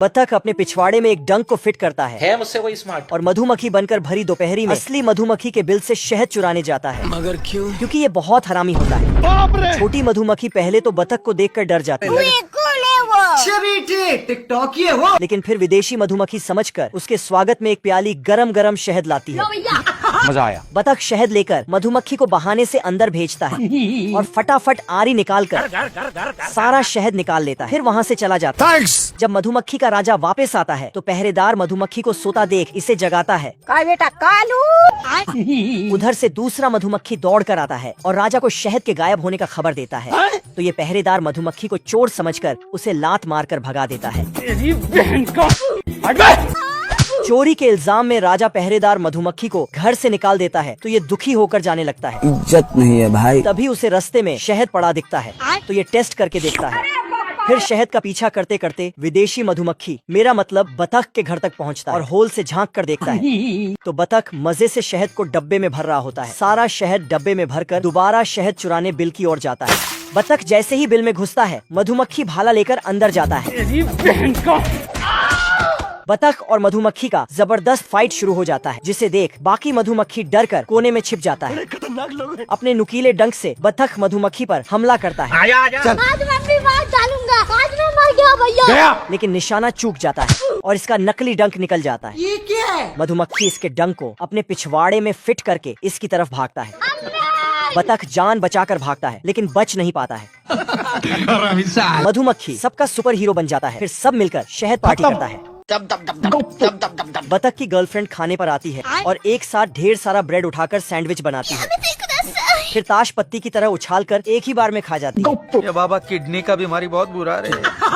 बतख अपने पिछवाड़े में एक डंक को फिट करता है मुझसे कोई स्मार्ट। और मधुमक्खी बनकर भरी दोपहरी में असली मधुमक्खी के बिल से शहद चुराने जाता है। मगर क्यों? क्योंकि ये बहुत हरामी होता है। छोटी मधुमक्खी पहले तो बतख को देखकर डर जाती है, टिकटॉक ये हो। लेकिन फिर विदेशी मधुमक्खी समझकर उसके स्वागत में एक प्याली गरम गरम शहद लाती है। मजा आया। बतख शहद लेकर मधुमक्खी को बहाने से अंदर भेजता है और फटाफट आरी निकालकर सारा शहद निकाल लेता है। फिर वहाँ से चला जाता है। जब मधुमक्खी का राजा वापस आता है तो पहरेदार मधुमक्खी को सोता देख इसे जगाता है। बेटा कालू। उधर से दूसरा मधुमक्खी दौड़ कर आता है और राजा को शहद के गायब होने का खबर देता है। तो ये पहरेदार मधुमक्खी को चोर समझकर उसे लात मारकर भगा देता है। चोरी के इल्जाम में राजा पहरेदार मधुमक्खी को घर से निकाल देता है तो ये दुखी होकर जाने लगता है। इज्जत नहीं है भाई। तभी उसे रास्ते में शहद पड़ा दिखता है तो ये टेस्ट करके देखता है। फिर शहद का पीछा करते करते विदेशी मधुमक्खी, मेरा मतलब बतख के घर तक पहुंचता है और होल से झांक कर देखता है तो बतख मजे से शहद को डब्बे में भर रहा होता है। सारा शहद डब्बे में भरकर दोबारा शहद चुराने बिल की ओर जाता है। बतख जैसे ही बिल में घुसता है मधुमक्खी भाला लेकर अंदर जाता है। बतख और मधुमक्खी का जबरदस्त फाइट शुरू हो जाता है, जिसे देख बाकी मधुमक्खी डर कर कोने में छिप जाता है। अपने नुकीले डंक से बतख मधुमक्खी पर हमला करता है। आज मैं भी मार डालूंगा। आज मैं मर गया भैया। लेकिन निशाना चूक जाता है और इसका नकली डंक निकल जाता है। ये क्या है? मधुमक्खी इसके डंक को अपने पिछवाड़े में फिट करके इसकी तरफ भागता है। बतख जान बचाकर भागता है लेकिन बच नहीं पाता है। मधुमक्खी सबका सुपर हीरो बन जाता है। फिर सब मिलकर शहद पार्टी करता है। बतख की गर्लफ्रेंड खाने पर आती है और एक साथ ढेर सारा ब्रेड उठाकर सैंडविच बनाती है। फिर ताश पत्ती की तरह उछालकर एक ही बार में खा जाती है। ये बाबा किडनी का बीमारी बहुत बुरा है।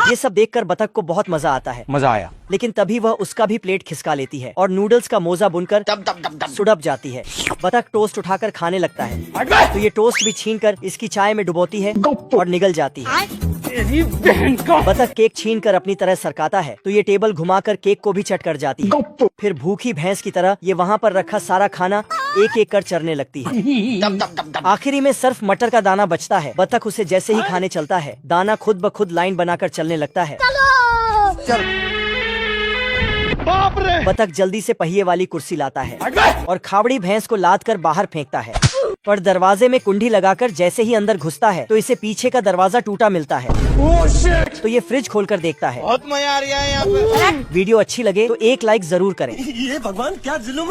ये सब देखकर बतख को बहुत मजा आता है। मजा आया। लेकिन तभी वह उसका भी प्लेट खिसका लेती है और नूडल्स का मोजा बुनकर सुड़प जाती है। बतख टोस्ट उठाकर खाने लगता है तो ये टोस्ट भी छीनकर इसकी चाय में डुबोती है और निगल जाती है। बतख केक छीनकर अपनी तरह सरकाता है तो ये टेबल घुमाकर केक को भी चट कर जाती है। फिर भूखी भैंस की तरह ये वहाँ पर रखा सारा खाना एक एक कर चरने लगती है। आखिरी में सिर्फ मटर का दाना बचता है। बतख उसे जैसे ही खाने चलता है दाना खुद ब खुद लाइन बनाकर चलने लगता है। बतख जल्दी से पहिए वाली कुर्सी लाता है और खावड़ी भैंस को लाद कर बाहर फेंकता है। पर दरवाजे में कुंडी लगाकर जैसे ही अंदर घुसता है तो इसे पीछे का दरवाजा टूटा मिलता है। तो ये फ्रिज खोलकर देखता है। बहुत मजा आ रहा है यहाँ पे। वीडियो अच्छी लगे तो एक लाइक जरूर करें। ये भगवान क्या जुल्म है।